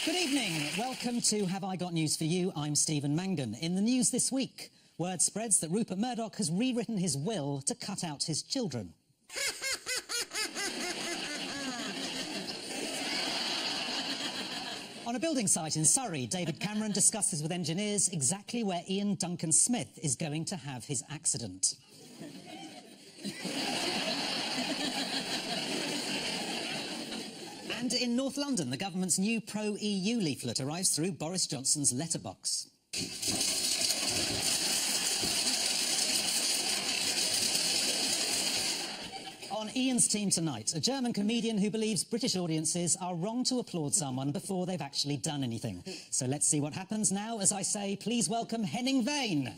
Good evening. Welcome to Have I Got News For You? I'm Stephen Mangan. In the news this week, word spreads that Rupert Murdoch has rewritten his will to cut out his children. On a building site in Surrey, David Cameron discusses with engineers exactly where Ian Duncan Smith is going to have his accident. And in North London, the government's new pro-EU leaflet arrives through Boris Johnson's letterbox. On Ian's team tonight, a German comedian who believes British audiences are wrong to applaud someone before they've actually done anything. So let's see what happens now. As I say, please welcome Henning Wehn.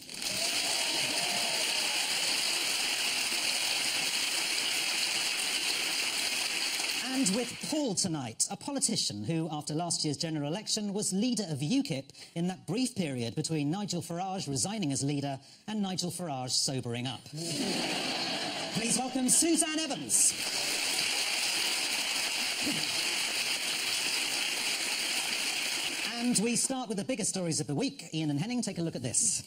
And with Paul tonight, a politician who, after last year's general election, was leader of UKIP in that brief period between Nigel Farage resigning as leader and Nigel Farage sobering up. Please welcome Suzanne Evans. And we start with the bigger stories of the week. Ian and Henning, take a look at this.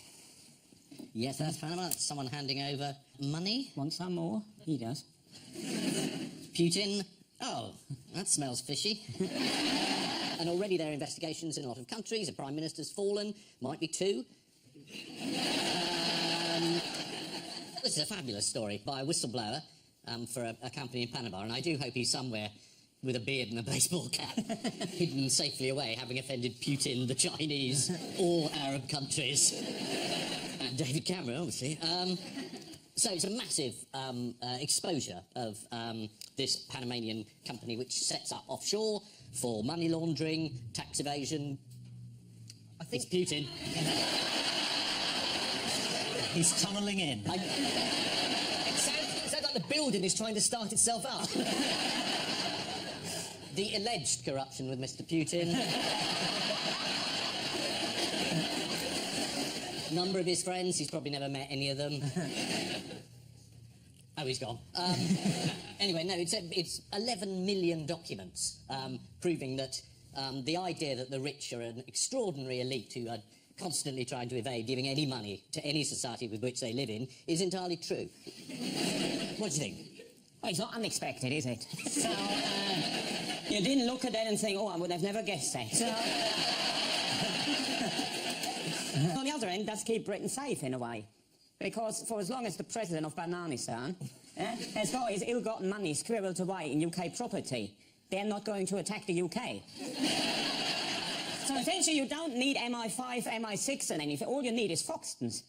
Yes, that's Panama. That's someone handing over money. Want some more? He does. Putin. Oh, that smells fishy. And already there are investigations in a lot of countries. A prime minister's fallen. Might be two. This is a fabulous story by a whistleblower for a company in Panama, and I do hope he's somewhere with a beard and a baseball cap, hidden safely away, having offended Putin, the Chinese, all Arab countries, and David Cameron, obviously. So it's a massive exposure of this Panamanian company which sets up offshore for money laundering, tax evasion. I think it's Putin. He's tunnelling in. It sounds like the building is trying to start itself up. The alleged corruption with Mr. Putin. Number of his friends, he's probably never met any of them. Oh, he's gone. Anyway, no, it's 11 million documents proving that the idea that the rich are an extraordinary elite who are constantly trying to evade giving any money to any society with which they live in is entirely true. What do you think? Well, it's not unexpected, is it? So, you didn't look at that and think, oh, I would have never guessed that. So, on the other end, does keep Britain safe in a way. Because for as long as the president of Bananistan has got his ill-gotten money squirreled away in UK property, they're not going to attack the UK. So essentially you don't need MI5, MI6 and anything. All you need is Foxtons.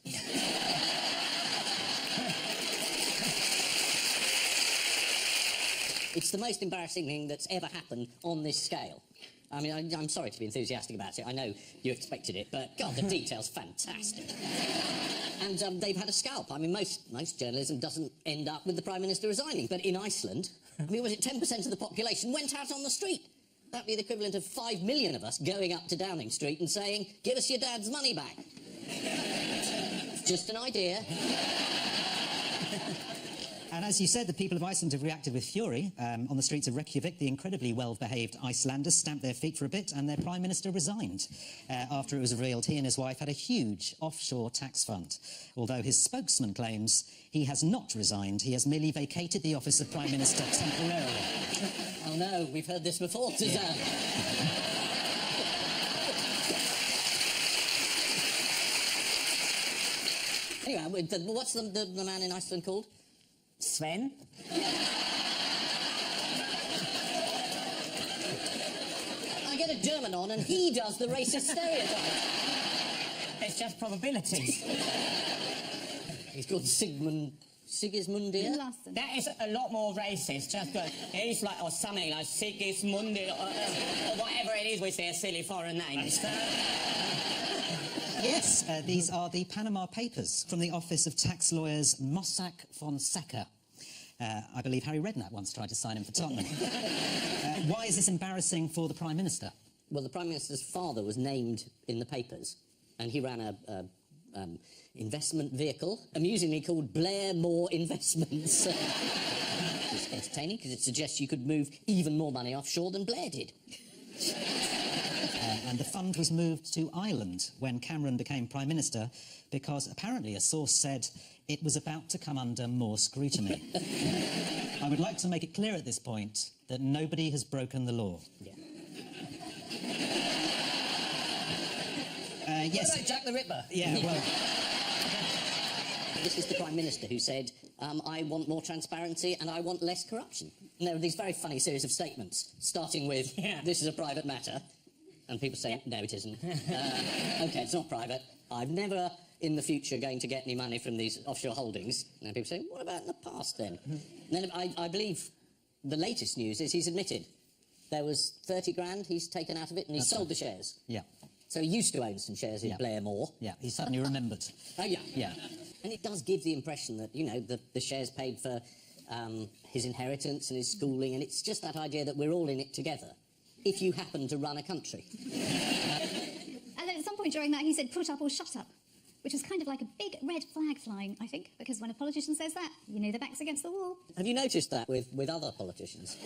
It's the most embarrassing thing that's ever happened on this scale. I mean, I'm sorry to be enthusiastic about it. I know you expected it, but, God, the detail's fantastic. And they've had a scalp. I mean, most journalism doesn't end up with the Prime Minister resigning. But in Iceland, I mean, was it 10% of the population went out on the street? That'd be the equivalent of 5 million of us going up to Downing Street and saying, give us your dad's money back. It's just an idea. And as you said, the people of Iceland have reacted with fury. On the streets of Reykjavik, the incredibly well-behaved Icelanders stamped their feet for a bit and their Prime Minister resigned after it was revealed he and his wife had a huge offshore tax fund. Although his spokesman claims he has not resigned, he has merely vacated the office of Prime Minister temporarily. Oh no, we've heard this before, Suzanne. Anyway, what's the man in Iceland called? Sven? I get a German on and he does the racist stereotype. It's just probabilities. He's called Sigismundir. That is a lot more racist. Just he's like, or something like Sigismundir, or whatever it is with their silly foreign names. Yes, these are the Panama Papers from the office of tax lawyers Mossack Fonseca. I believe Harry Redknapp once tried to sign him for Tottenham. Why is this embarrassing for the Prime Minister? Well, the Prime Minister's father was named in the papers, and he ran a investment vehicle, amusingly called Blair More Investments. It's entertaining because it suggests you could move even more money offshore than Blair did. And the fund was moved to Ireland when Cameron became Prime Minister because apparently a source said it was about to come under more scrutiny. I would like to make it clear at this point that nobody has broken the law. Yeah. Yes. What about Jack the Ripper? Yeah, well... This is the Prime Minister who said, I want more transparency and I want less corruption. And there are these very funny series of statements, starting with, this is a private matter, and people say, no, it isn't. OK, it's not private. I'm never, in the future, going to get any money from these offshore holdings. And people say, what about in the past, then? And then I believe the latest news is he's admitted there was 30 grand he's taken out of it, and he sold the shares. Yeah. So he used to own some shares in Blair Moore. Yeah, he suddenly remembered. Oh, yeah. Yeah. And it does give the impression that, you know, the shares paid for his inheritance and his schooling, and it's just that idea that we're all in it together, if you happen to run a country. And then at some point during that, he said, put up or shut up, which was kind of like a big red flag flying, I think, because when a politician says that, you know their back's against the wall. Have you noticed that with other politicians?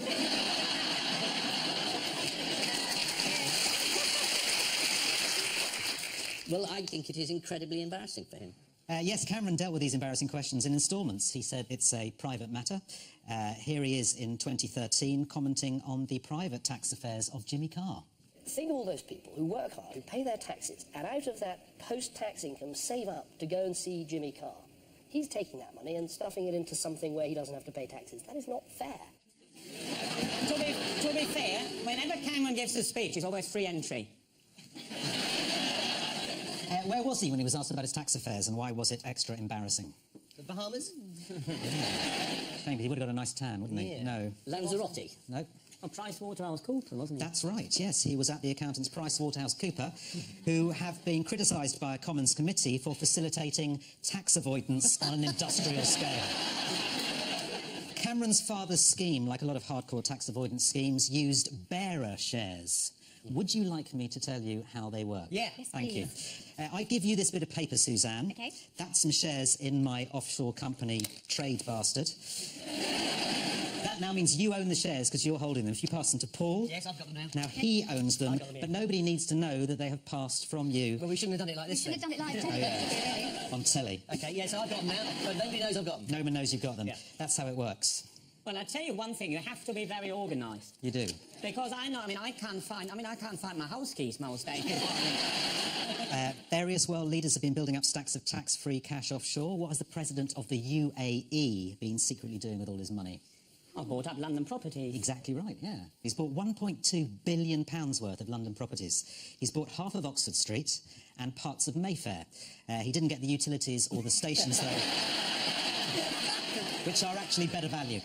Well, I think it is incredibly embarrassing for him. Yes, Cameron dealt with these embarrassing questions in instalments. He said it's a private matter. Here he is in 2013 commenting on the private tax affairs of Jimmy Carr. Think of all those people who work hard, who pay their taxes, and out of that post-tax income save up to go and see Jimmy Carr. He's taking that money and stuffing it into something where he doesn't have to pay taxes. That is not fair. To be fair, whenever Cameron gives a speech, it's always free entry. Where was he when he was asked about his tax affairs, and why was it extra embarrassing? The Bahamas? Shame, he would have got a nice tan, wouldn't he? Yeah. No. Lanzarote? No. Oh, PricewaterhouseCoopers, wasn't he? That's right, yes. He was at the accountants PricewaterhouseCoopers, who have been criticised by a Commons committee for facilitating tax avoidance on an industrial scale. Cameron's father's scheme, like a lot of hardcore tax avoidance schemes, used bearer shares. Would you like me to tell you how they work? Yeah. Yes, Thank you. please. I give you this bit of paper, Suzanne. OK. That's some shares in my offshore company, Trade Bastard. That now means you own the shares because you're holding them. If you pass them to Paul... Yes, I've got them now. Now, he owns them, I've got them, yeah. but nobody needs to know that they have passed from you. Well, we shouldn't have done it like We this, should have then. done it live, On telly. OK, yes, I've got them now, but nobody knows I've got them. No one knows you've got them. Yeah. That's how it works. Well, I tell you one thing, you have to be very organised. You do. Because I can't find my house keys most days. Various world leaders have been building up stacks of tax-free cash offshore. What has the president of the UAE been secretly doing with all his money? I bought up London properties. Exactly right, yeah. He's bought £1.2 billion worth of London properties. He's bought half of Oxford Street and parts of Mayfair. He didn't get the utilities or the stations, though, which are actually better value.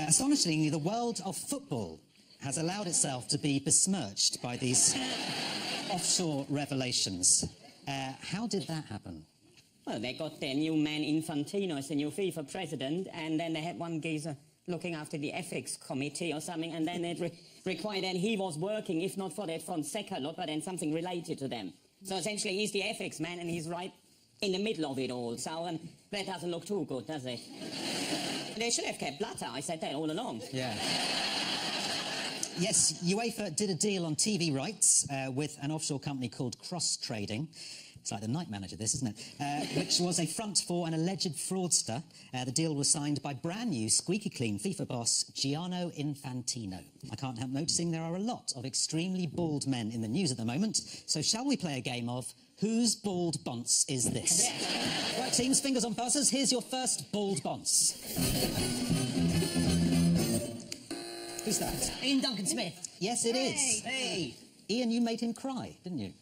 Astonishingly, the world of football has allowed itself to be besmirched by these offshore revelations. How did that happen? Well, they got their new man Infantino as the new FIFA president, and then they had one geezer looking after the ethics committee or something, and then it required, and he was working, if not for that Fonseca lot, but then something related to them. So essentially, he's the ethics man, and he's right in the middle of it all, so that doesn't look too good, does it? They should have kept Blatter, I said that all along. Yeah. Yes, UEFA did a deal on TV rights with an offshore company called Cross Trading. It's like the night manager, this, isn't it? Which was a front for an alleged fraudster. The deal was signed by brand new, squeaky clean FIFA boss Gianni Infantino. I can't help noticing there are a lot of extremely bald men in the news at the moment. So shall we play a game of whose bald bonce is this? Right, teams, fingers on buzzers. Here's your first bald bonce. Who's that? Ian Duncan Smith. Yes, it is. Hey. Ian, you made him cry, didn't you?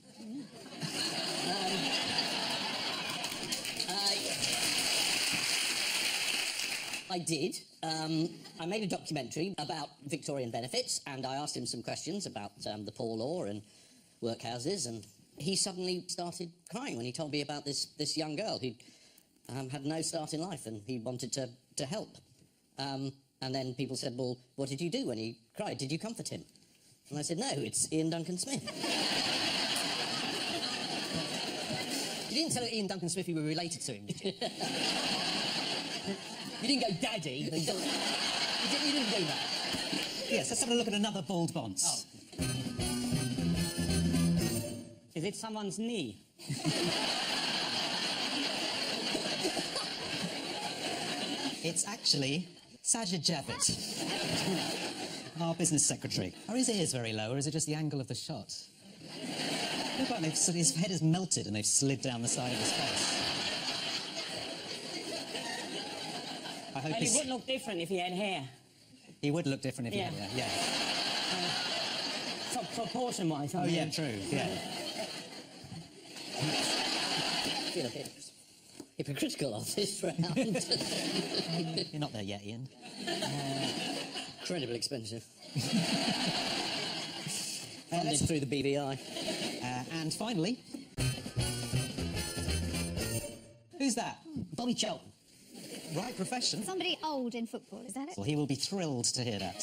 I did. I made a documentary about Victorian benefits, and I asked him some questions about the poor law and workhouses, and he suddenly started crying when he told me about this young girl who had no start in life, and he wanted to help. And then people said, well, what did you do when he cried? Did you comfort him? And I said, no, it's Ian Duncan Smith. You didn't tell Ian Duncan Smith you were related to him, did you? You didn't go, Daddy. You didn't do that. Yes, let's have a look at another bald bonce. Oh. Is it someone's knee? It's actually Sajid Javid, our business secretary. Are his ears very low, or is it just the angle of the shot? Look like his head has melted and they've slid down the side of his face. I hope Well, he would look different if he had hair. He would look different if he Yeah. had hair, yeah. Proportion-wise, I Oh, mean. yeah, true, yeah. I feel a bit hypocritical of this round. You're not there yet, Ian. Incredibly expensive. Funded through the BVI. And finally... Who's that? Bobby Charlton. Right profession. Somebody old in football, is that it? Well, he will be thrilled to hear that.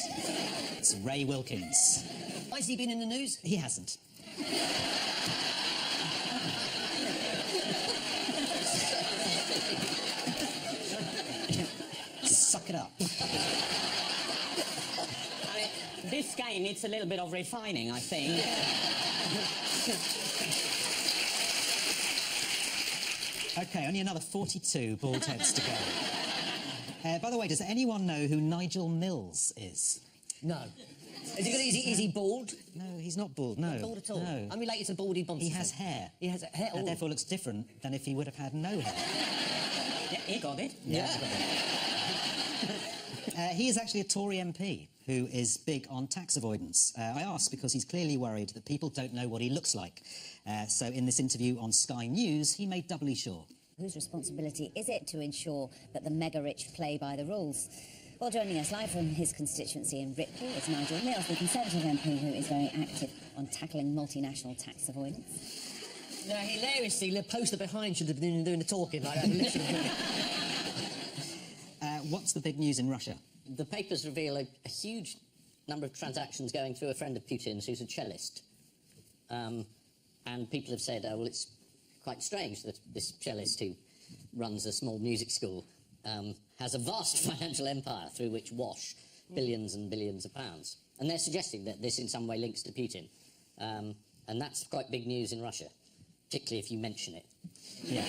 It's Ray Wilkins. Has he been in the news? He hasn't. Suck it up. I mean, this game needs a little bit of refining, I think. OK, only another 42 bald heads to go. By the way, does anyone know who Nigel Mills is? No. Is he bald? No, he's not bald, no. Not bald at all? No. I'm related to baldy Bonson. He has hair. He has hair. And Oh. therefore looks different than if he would have had no hair. Yeah, he got it. Yeah. He is actually a Tory MP who is big on tax avoidance. I ask because he's clearly worried that people don't know what he looks like. So in this interview on Sky News, he made doubly sure. Whose responsibility is it to ensure that the mega-rich play by the rules? Well, joining us live from his constituency in Ripley is Nigel Mills, the Conservative MP who is very active on tackling multinational tax avoidance. No, hilariously, the poster behind should have been doing the talking like that. Literally. What's the big news in Russia? The papers reveal a huge number of transactions going through a friend of Putin's who's a cellist. And people have said, oh, well, it's quite strange that this cellist who runs a small music school has a vast financial empire through which wash billions and billions of pounds. And they're suggesting that this in some way links to Putin. And that's quite big news in Russia, particularly if you mention it. Yeah.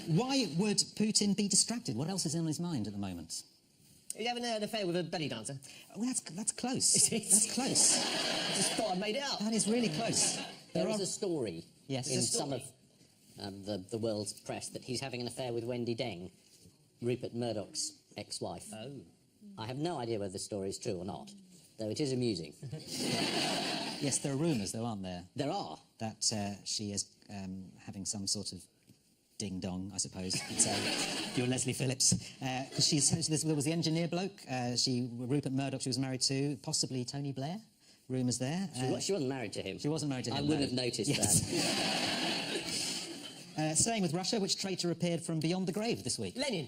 Why would Putin be distracted? What else is on his mind at the moment? Are you having an affair with a belly dancer? Oh, that's close. That's close. I just thought I made it up. That is really close. There is a story Yes. in There's a some of the world's press that he's having an affair with Wendy Deng, Rupert Murdoch's ex-wife. Oh. I have no idea whether the story is true or not, though it is amusing. Yes, there are rumours, though, aren't there? There are. That she is having some sort of ding-dong, I suppose you'd say, if you're Leslie Phillips. Because there was the engineer bloke, Rupert Murdoch, she was married to, possibly Tony Blair. Rumours there. She wasn't married to him. She wasn't married to him, I would no. have noticed Yes. that. Staying with Russia, which traitor appeared from beyond the grave this week? Lenin.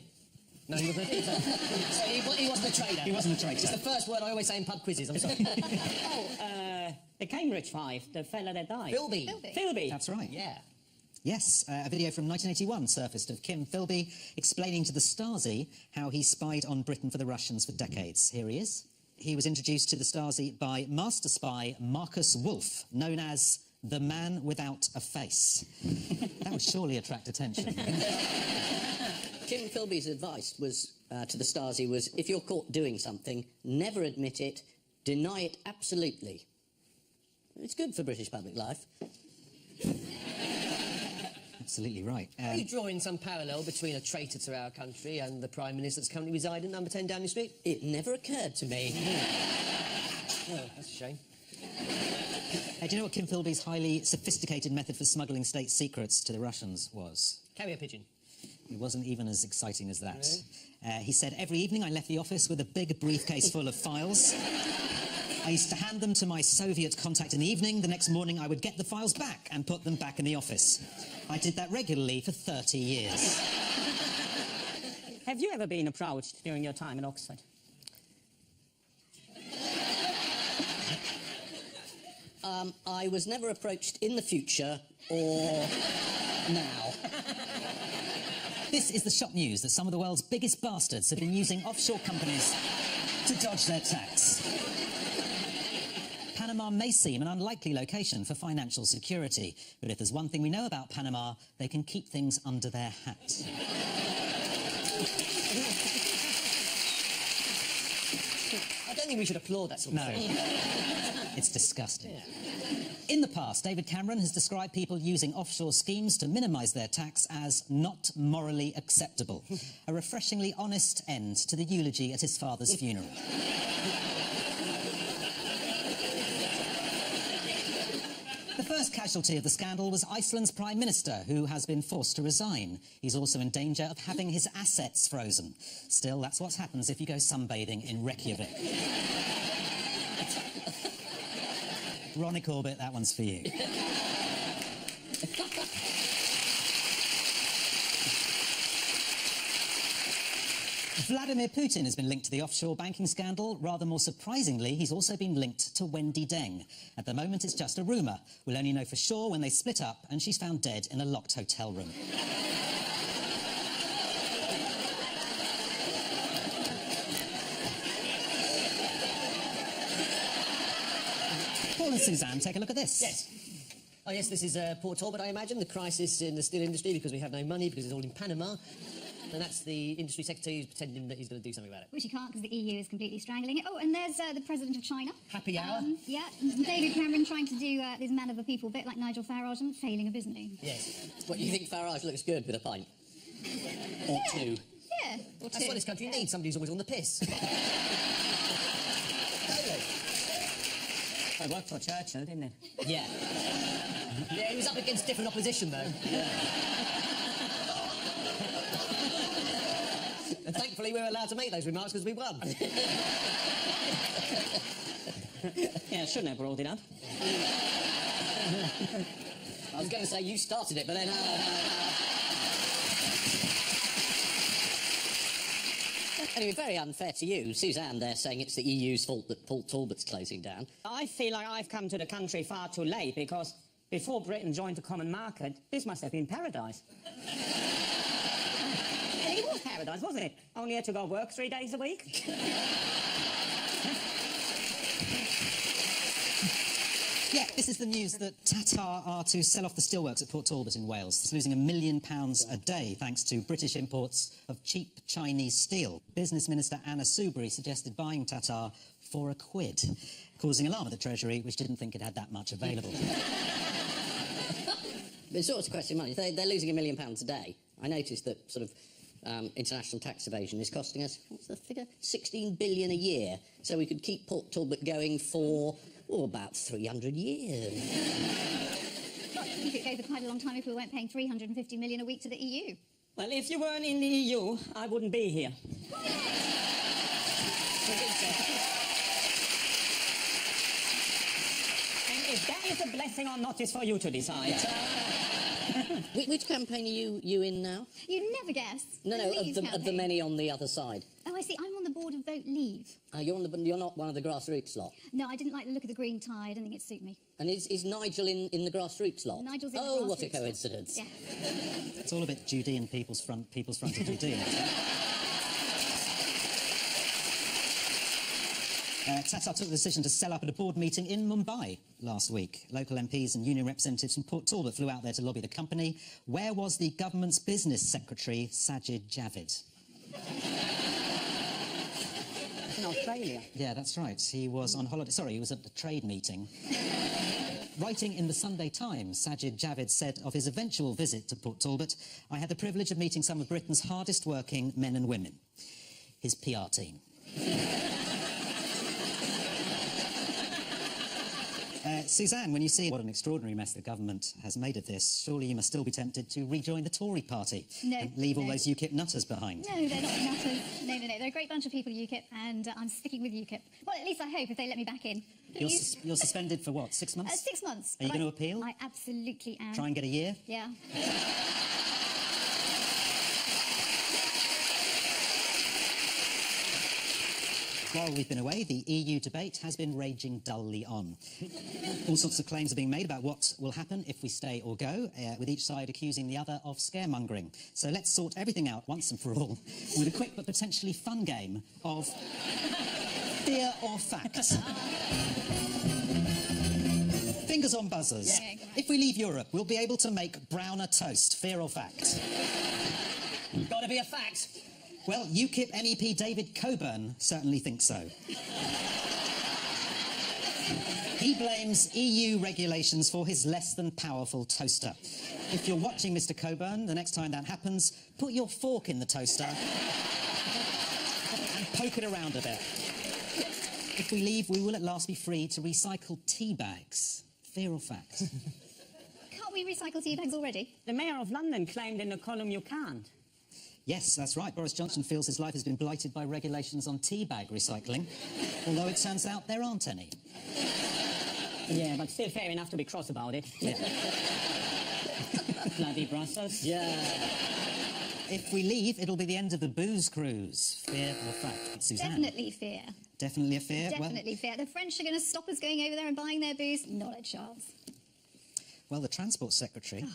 No, he wasn't. So he wasn't a traitor. He wasn't a traitor. It's the first word I always say in pub quizzes. I'm sorry. The Cambridge Five, the fella that died. Philby. Philby. That's right. Yeah. Yes, a video from 1981 surfaced of Kim Philby explaining to the Stasi how he spied on Britain for the Russians for decades. Here he is. He was introduced to the Stasi by master spy Marcus Wolf, known as the man without a face. That would surely attract attention. Kim Philby's advice was to the Stasi was, if you're caught doing something, never admit it, deny it absolutely. It's good for British public life. Absolutely right. Are you drawing some parallel between a traitor to our country and the Prime Minister that's currently residing number 10 Downing Street? It never occurred to me. Oh, that's a shame. Do you know what Kim Philby's highly sophisticated method for smuggling state secrets to the Russians was? Carrier pigeon. It wasn't even as exciting as that. He said, every evening I left the office with a big briefcase full of files. I used to hand them to my Soviet contact in the evening. The next morning I would get the files back and put them back in the office. I did that regularly for 30 years. Have you ever been approached during your time in Oxford? I was never approached in the future or now. This is the shock news that some of the world's biggest bastards have been using offshore companies to dodge their tax. Panama may seem an unlikely location for financial security, but if there's one thing we know about Panama, they can keep things under their hat. I don't think we should applaud that sort of thing. No. It's disgusting. Yeah. In the past, David Cameron has described people using offshore schemes to minimise their tax as not morally acceptable. A refreshingly honest end to the eulogy at his father's funeral. The first casualty of the scandal was Iceland's Prime Minister, who has been forced to resign. He's also in danger of having his assets frozen. Still, that's what happens if you go sunbathing in Reykjavik. Ronnie Corbett, that one's for you. Vladimir Putin has been linked to the offshore banking scandal. Rather more surprisingly, he's also been linked to Wendy Deng. At the moment, it's just a rumour. We'll only know for sure when they split up and she's found dead in a locked hotel room. Paul and Suzanne, take a look at this. Yes. Oh, yes, this is Port Talbot, I imagine, the crisis in the steel industry because we have no money, because it's all in Panama. And that's the industry secretary who's pretending that he's going to do something about it. Which he can't because the EU is completely strangling it. Oh, and there's the president of China. Happy hour. Yeah, David Cameron trying to do this man of the people bit like Nigel Farage and failing a bit, isn't he? Yes. What, you think Farage looks good with a pint? Or two? Yeah, or That's two. what this country needs, somebody who's always on the piss. It worked for Churchill, didn't it? Yeah. Yeah, he was up against different opposition, though. Yeah. And thankfully we were allowed to make those remarks because we won. Yeah, shouldn't have brought it up. I was going to say you started it, but then... Anyway, very unfair to you. Suzanne there saying it's the EU's fault that Port Talbot's closing down. I feel like I've come to the country far too late because before Britain joined the common market, this must have been paradise. And it was paradise, wasn't it? Only had to go work 3 days a week. Yeah, this is the news that Tatar are to sell off the steelworks at Port Talbot in Wales. It's losing £1 million a day thanks to British imports of cheap Chinese steel. Business Minister Anna Soubry suggested buying Tatar for £1, causing alarm at the Treasury, which didn't think it had that much available. It's sort of a question of money. They're losing £1 million a day. I noticed that sort of international tax evasion is costing us, what's the figure? 16 billion a year. So we could keep Port Talbot going for... oh, about 300 years. I think it goes for quite a long time if we weren't paying 350 million a week to the EU. Well, if you weren't in the EU, I wouldn't be here. And if that is a blessing or not is for you to decide. Which campaign are you in now? You'd never guess. No, Leave of the campaign. many on the other side. Oh, I see. I'm on the board of Vote Leave. You're not one of the grassroots lot. No, I didn't like the look of the green tie. I don't think it'd suit me. And is Nigel in the grassroots lot? Nigel's in the Oh, what a grassroots lot. coincidence. Yeah. It's all a bit Judean People's Front of Judea. Tatar took the decision to sell up at a board meeting in Mumbai last week. Local MPs and union representatives from Port Talbot flew out there to lobby the company. Where was the government's business secretary, Sajid Javid? In Australia. Yeah, that's right. He was on holiday. Sorry, he was at the trade meeting. Writing in the Sunday Times, Sajid Javid said of his eventual visit to Port Talbot, "I had the privilege of meeting some of Britain's hardest working men and women." His PR team. Suzanne, when you see what an extraordinary mess the government has made of this, surely you must still be tempted to rejoin the Tory party No, and leave all no. those UKIP nutters behind. No, they're not nutters. No. They're a great bunch of people, UKIP, and I'm sticking with UKIP. Well, at least I hope if they let me back in. Please. You're suspended for what, 6 months? 6 months. Are you but going to appeal? I absolutely am. Try and get a year? Yeah. While we've been away, the EU debate has been raging dully on. All sorts of claims are being made about what will happen if we stay or go, with each side accusing the other of scaremongering. So let's sort everything out once and for all with a quick but potentially fun game of fear or fact. Fingers on buzzers. Yeah. If we leave Europe, we'll be able to make browner toast. Fear or fact? Gotta be a fact. Well, UKIP MEP David Coburn certainly thinks so. He blames EU regulations for his less than powerful toaster. If you're watching Mr. Coburn, the next time that happens, put your fork in the toaster and poke it around a bit. If we leave, we will at last be free to recycle tea bags. Fear or fact? Can't we recycle tea bags already? The Mayor of London claimed in the column you can't. Yes, that's right. Boris Johnson feels his life has been blighted by regulations on tea bag recycling, although it turns out there aren't any. Yeah, but still fair enough to be cross about it. Yeah. Bloody Brussels. Yeah. If we leave, it'll be the end of the booze cruise. Fear or fact? Suzanne? Definitely fear. Definitely a fear? Definitely fear. The French are going to stop us going over there and buying their booze? Not a chance. Well, the Transport Secretary,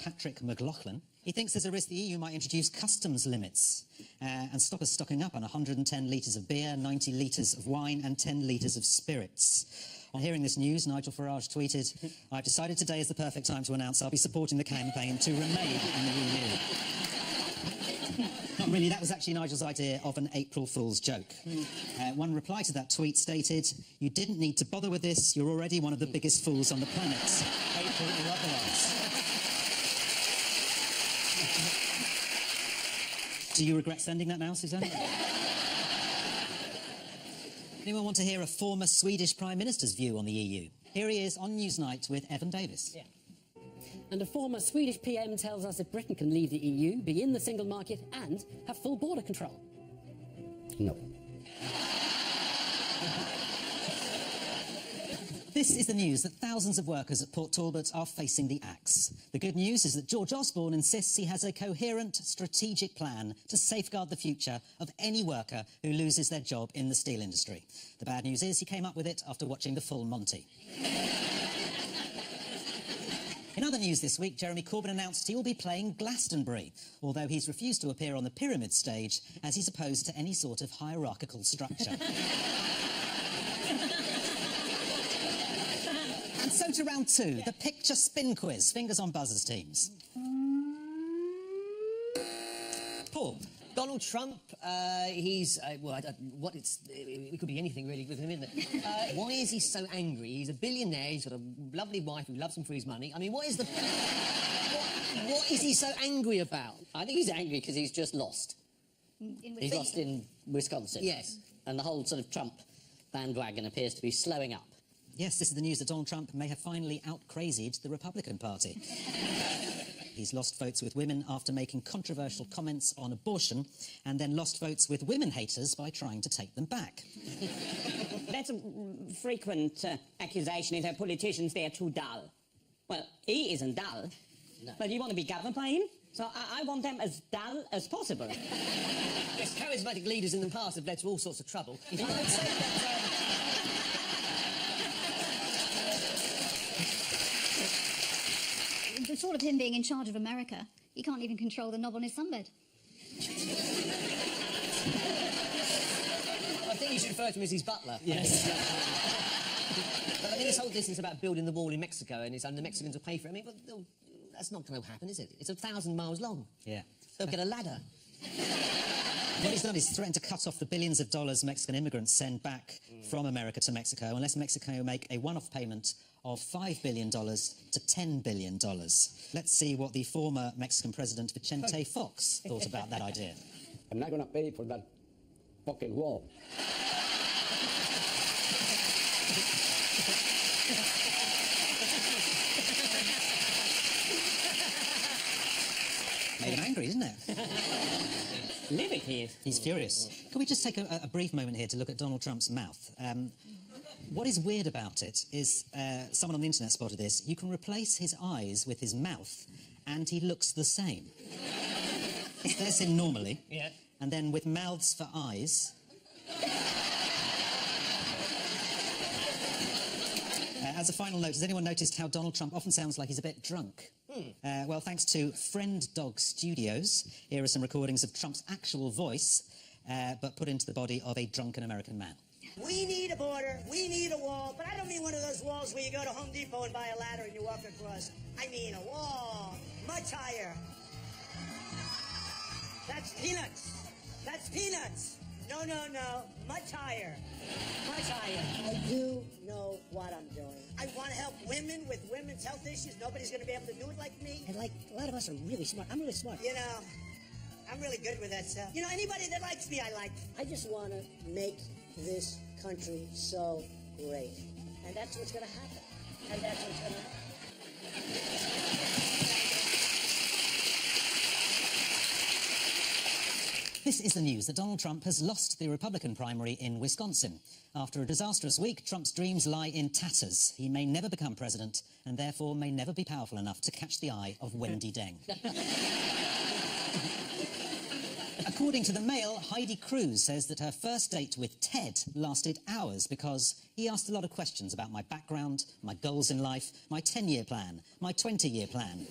Patrick McLaughlin, he thinks there's a risk the EU might introduce customs limits and stop us stocking up on 110 litres of beer, 90 litres of wine and 10 litres of spirits. On hearing this news, Nigel Farage tweeted, "I've decided today is the perfect time to announce I'll be supporting the campaign to remain in the EU." Not really, that was actually Nigel's idea of an April Fool's joke. One reply to that tweet stated, "You didn't need to bother with this, you're already one of the biggest fools on the planet, April or otherwise." Do you regret sending that now, Suzanne? Anyone want to hear a former Swedish Prime Minister's view on the EU? Here he is on Newsnight with Evan Davis. Yeah. And a former Swedish PM tells us if Britain can leave the EU, be in the single market and have full border control. No. This is the news that thousands of workers at Port Talbot are facing the axe. The good news is that George Osborne insists he has a coherent, strategic plan to safeguard the future of any worker who loses their job in the steel industry. The bad news is he came up with it after watching the full Monty. In other news this week, Jeremy Corbyn announced he will be playing Glastonbury, although he's refused to appear on the Pyramid stage as he's opposed to any sort of hierarchical structure. And so to round two, the picture spin quiz. Fingers on buzzers, teams. Paul. Donald Trump, it could be anything really with him, isn't it? Why is he so angry? He's a billionaire, he's got a lovely wife who loves him for his money. I mean, what is he so angry about? I think he's angry because he's just lost. He's lost in Wisconsin. Yes. And the whole sort of Trump bandwagon appears to be slowing up. Yes, this is the news that Donald Trump may have finally out-crazied the Republican Party. He's lost votes with women after making controversial comments on abortion, and then lost votes with women haters by trying to take them back. That's a frequent accusation, is that politicians, they're too dull. Well, he isn't dull, No. but you want to be governed by him? So I want them as dull as possible. Yes, charismatic leaders in the past have led to all sorts of trouble. I would say that... The thought of him being in charge of America, he can't even control the knob on his sunbed. I think you should refer to him as his butler. Yes. But I think this whole distance about building the wall in Mexico and the Mexicans will pay for it, I mean, well, that's not going to happen, is it? It's 1,000 miles long. Yeah. They'll get a ladder. What he's done is threatened to cut off the billions of dollars Mexican immigrants send back from America to Mexico unless Mexico make a one-off payment of $5 billion to $10 billion. Let's see what the former Mexican president Vicente Fox thought about that idea. I'm not going to pay for that fucking wall. Made him angry, didn't it? Live it here. He's furious. Can we just take a brief moment here to look at Donald Trump's mouth? What is weird about it is, someone on the internet spotted this, you can replace his eyes with his mouth and he looks the same. There's him normally. Yeah. And then with mouths for eyes... As a final note, has anyone noticed how Donald Trump often sounds like he's a bit drunk? Well, thanks to Friend Dog Studios, here are some recordings of Trump's actual voice, but put into the body of a drunken American man. We need a border, we need a wall, but I don't mean one of those walls where you go to Home Depot and buy a ladder and you walk across. I mean a wall, much higher. That's peanuts. That's peanuts. No, no, no, much higher. Much higher. I do know what I'm doing. I want to help women with women's health issues. Nobody's going to be able to do it like me. And like, a lot of us are really smart. I'm really smart. You know, I'm really good with that stuff. You know, anybody that likes me, I like. I just want to make this country so great. And that's what's going to happen. And that's what's going to happen. This is the news that Donald Trump has lost the Republican primary in Wisconsin. After a disastrous week, Trump's dreams lie in tatters. He may never become president and therefore may never be powerful enough to catch the eye of Wendy Deng. According to the Mail, Heidi Cruz says that her first date with Ted lasted hours because he asked a lot of questions about my background, my goals in life, my 10-year plan, my 20-year plan.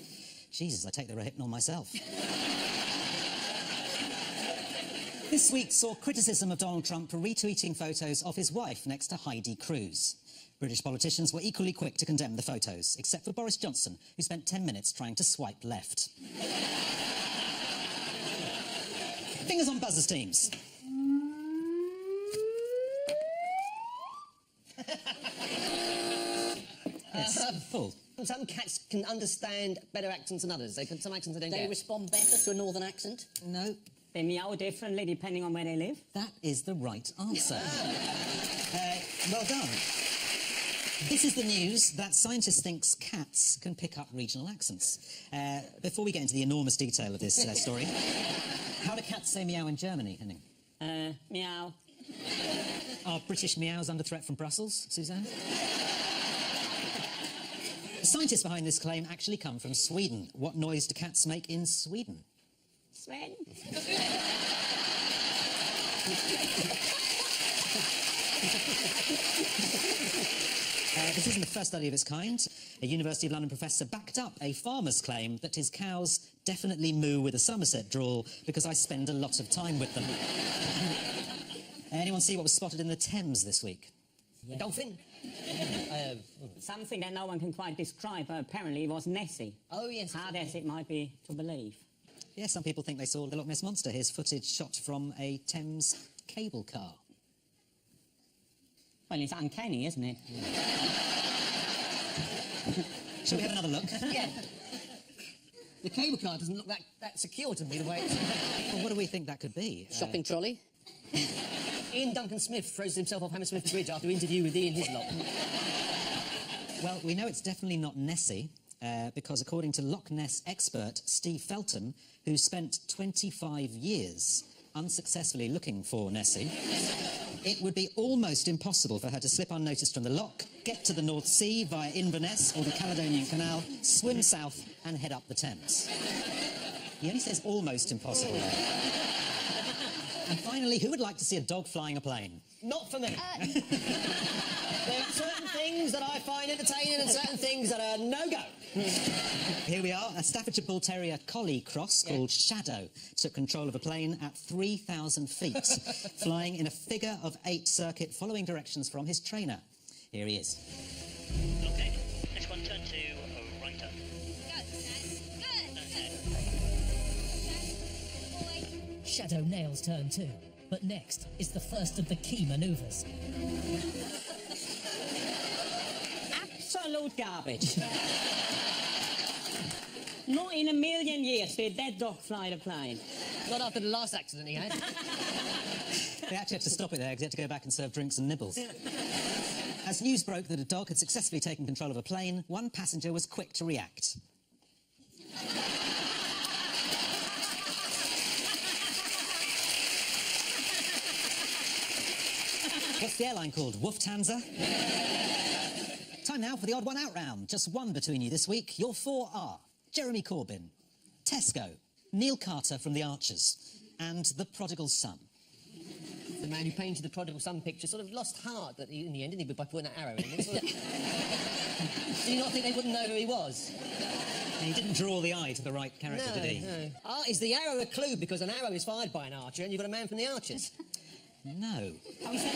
Jesus, I take the Rohypnol myself. This week saw criticism of Donald Trump for retweeting photos of his wife next to Heidi Cruz. British politicians were equally quick to condemn the photos, except for Boris Johnson, who spent 10 minutes trying to swipe left. Fingers on buzzers, teams. Yes, Paul. Some cats can understand better accents than others. Some accents they don't They get. respond better to a northern accent? No. They meow differently depending on where they live. That is the right answer. Well done. This is the news that scientists think cats can pick up regional accents. Before we get into the enormous detail of this story, how do cats say meow in Germany, Henning? Meow. Are British meows under threat from Brussels, Suzanne? The scientists behind this claim actually come from Sweden. What noise do cats make in Sweden? Sven. This isn't the first study of its kind. A University of London professor backed up a farmer's claim that his cows definitely moo with a Somerset drawl because I spend a lot of time with them. Anyone see what was spotted in the Thames this week? Yeah. A dolphin? Something that no one can quite describe, but apparently it was Nessie. Oh, yes. Hard as it might be to believe. Yeah, some people think they saw the Loch Ness Monster. Here's footage shot from a Thames cable car. Well, it's uncanny, isn't it? Shall we have another look? Yeah. The cable car doesn't look that secure to me, the way it's... Well, what do we think that could be? Shopping trolley? Ian Duncan Smith throws himself off Hammersmith Bridge after an interview with Ian Hislop. Well, we know it's definitely not Nessie, because according to Loch Ness expert Steve Felton, who spent 25 years unsuccessfully looking for Nessie, it would be almost impossible for her to slip unnoticed from the loch, get to the North Sea via Inverness or the Caledonian Canal, swim south and head up the Thames. He only says almost impossible. And finally, who would like to see a dog flying a plane? Not for me. There are certain things that I find entertaining and certain things that are no-go. Here we are, a Staffordshire Bull Terrier collie cross called Shadow took control of a plane at 3,000 feet, flying in a figure-of-8 circuit, following directions from his trainer. Here he is. OK, next one, turn to right up. Shadow nails turn 2, but next is the first of the key manoeuvres. Absolute garbage. Not in a million years did that dog fly the plane. Not after the last accident he had. They actually had to stop it there because he had to go back and serve drinks and nibbles. As news broke that a dog had successfully taken control of a plane, one passenger was quick to react. What's the airline called? Lufthansa? Time now for the odd one out round. Just one between you this week. Your four are Jeremy Corbyn, Tesco, Neil Carter from The Archers, and The Prodigal Son. The man who painted the Prodigal Son picture sort of lost heart in the end, didn't he, by putting that arrow in it? Sort of... Did you not think they wouldn't know who he was? And he didn't draw the eye to the right character, did he? No. Is the arrow a clue because an arrow is fired by an archer and you've got a man from The Archers? No. Oh, is that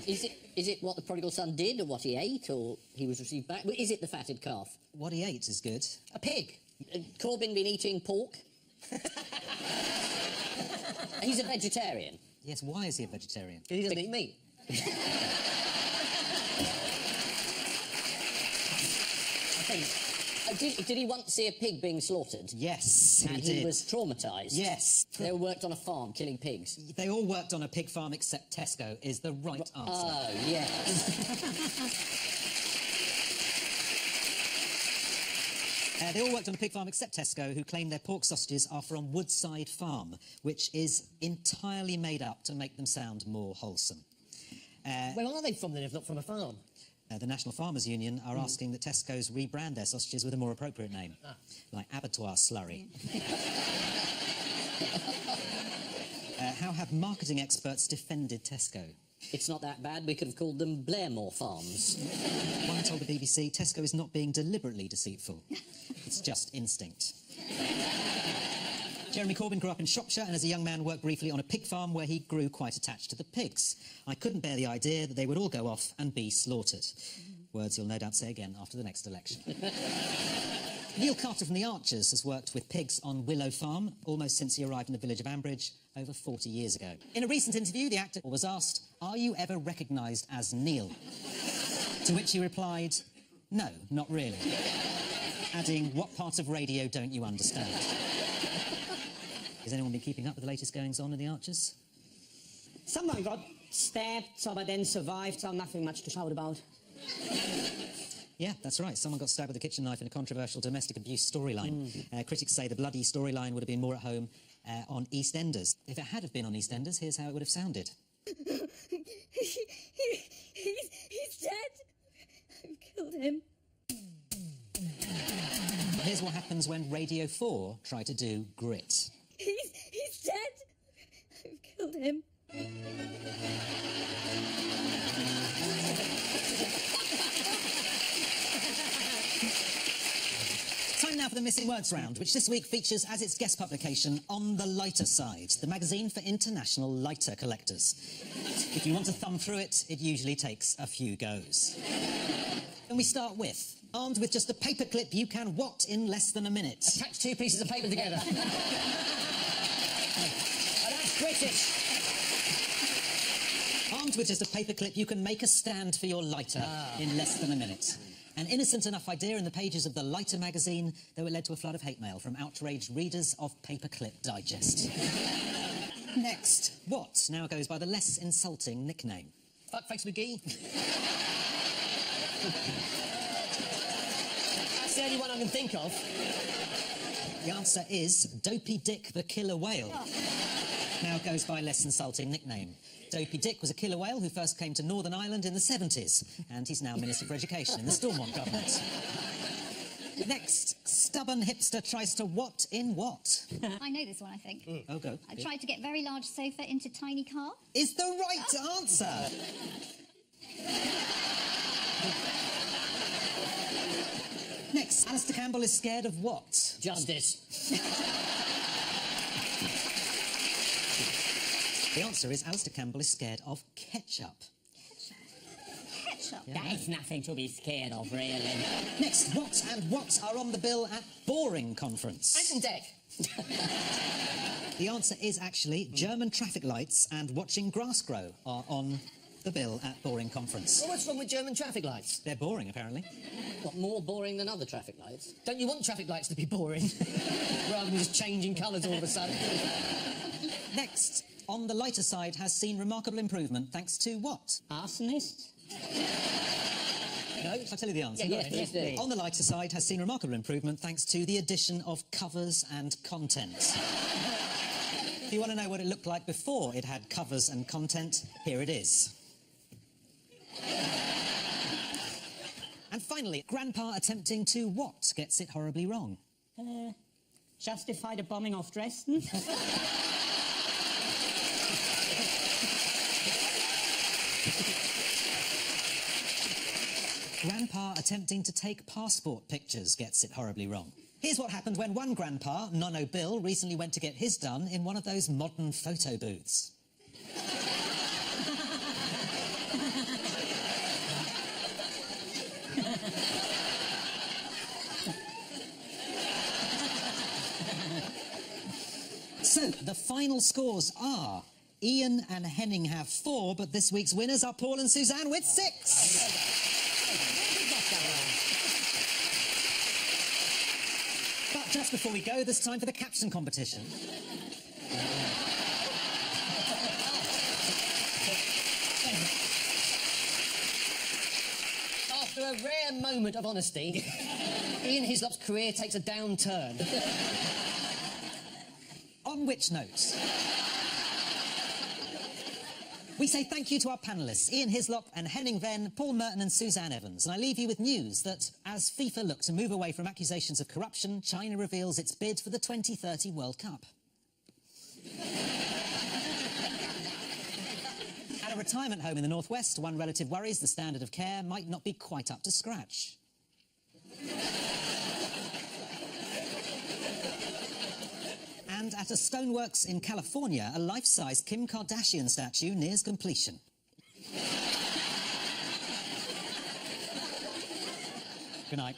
Is it what the prodigal son did, or what he ate, or he was received back? Is it the fatted calf? What he ate is good. A pig. Corbyn been eating pork? He's a vegetarian. Yes, why is he a vegetarian? He doesn't eat meat. I think. Did he once see a pig being slaughtered? Yes, and he did. He was traumatised? Yes. They all worked on a farm killing pigs? They all worked on a pig farm except Tesco is the right answer. Oh, yes. They all worked on a pig farm except Tesco, who claim their pork sausages are from Woodside Farm, which is entirely made up to make them sound more wholesome. Where are they from then, if not from a farm? The National Farmers Union are asking that Tesco's rebrand their sausages with a more appropriate name, like abattoir slurry. How have marketing experts defended Tesco? It's not that bad. We could have called them Blairmore Farms. One told the BBC, Tesco is not being deliberately deceitful. It's just instinct. Jeremy Corbyn grew up in Shropshire and as a young man worked briefly on a pig farm where he grew quite attached to the pigs. I couldn't bear the idea that they would all go off and be slaughtered. Words you'll no doubt say again after the next election. Neil Carter from The Archers has worked with pigs on Willow Farm almost since he arrived in the village of Ambridge over 40 years ago. In a recent interview, the actor was asked, "Are you ever recognised as Neil?" To which he replied, "No, not really." Adding, "What part of radio don't you understand?" Has anyone been keeping up with the latest goings-on in The Archers? Someone got stabbed, but then survived, so nothing much to shout about. Yeah, that's right. Someone got stabbed with a kitchen knife in a controversial domestic abuse storyline. Critics say the bloody storyline would have been more at home on EastEnders. If it had have been on EastEnders, here's how it would have sounded. He's dead. I've killed him. Here's what happens when Radio 4 try to do Grit. He's dead. I've killed him. Time now for the Missing Words round, which this week features as its guest publication On the Lighter Side, the magazine for international lighter collectors. If you want to thumb through it, it usually takes a few goes. And we start with, armed with just a paperclip you can what in less than a minute? Attach two pieces of paper together. That's British. Armed with just a paperclip, you can make a stand for your lighter in less than a minute. An innocent enough idea in the pages of the Lighter magazine, though it led to a flood of hate mail from outraged readers of Paperclip Digest. Next, what now goes by the less insulting nickname? Fuckface McGee. That's the only one I can think of. The answer is Dopey Dick the Killer Whale. Now goes by less insulting nickname. Dopey Dick was a killer whale who first came to Northern Ireland in the 70s, and he's now Minister for Education in the Stormont government. Next, stubborn hipster tries to what in what? I know this one, I think. Oh, go. I tried to get very large sofa into tiny car. Is the right answer. Next, Alistair Campbell is scared of what? Justice. The answer is Alistair Campbell is scared of ketchup. Ketchup? Yeah. There's nothing to be scared of, really. Next, what and what are on the bill at Boring Conference? Anton Deck. The answer is actually German traffic lights and watching grass grow are on the bill at Boring Conference. Well, what's wrong with German traffic lights? They're boring, apparently. What, more boring than other traffic lights? Don't you want traffic lights to be boring? Rather than just changing colours all of a sudden. Next, on the lighter side has seen remarkable improvement thanks to what? Arsonist? No, I'll tell you the answer. Yes, please. On the lighter side has seen remarkable improvement thanks to the addition of covers and content. If you want to know what it looked like before it had covers and content, here it is. And finally, Grandpa attempting to what gets it horribly wrong? Justify the bombing of Dresden? Grandpa attempting to take passport pictures gets it horribly wrong. Here's what happened when one grandpa, Nonno Bill, recently went to get his done in one of those modern photo booths. The final scores are Ian and Henning have 4, but this week's winners are Paul and Suzanne with 6. But just before we go, there's time for the caption competition. After a rare moment of honesty, Ian Hislop's career takes a downturn. On which note, we say thank you to our panellists, Ian Hislop and Henning Venn, Paul Merton and Suzanne Evans. And I leave you with news that as FIFA look to move away from accusations of corruption, China reveals its bid for the 2030 World Cup. At a retirement home in the northwest, one relative worries the standard of care might not be quite up to scratch. And at a stoneworks in California, a life-size Kim Kardashian statue nears completion. Good night.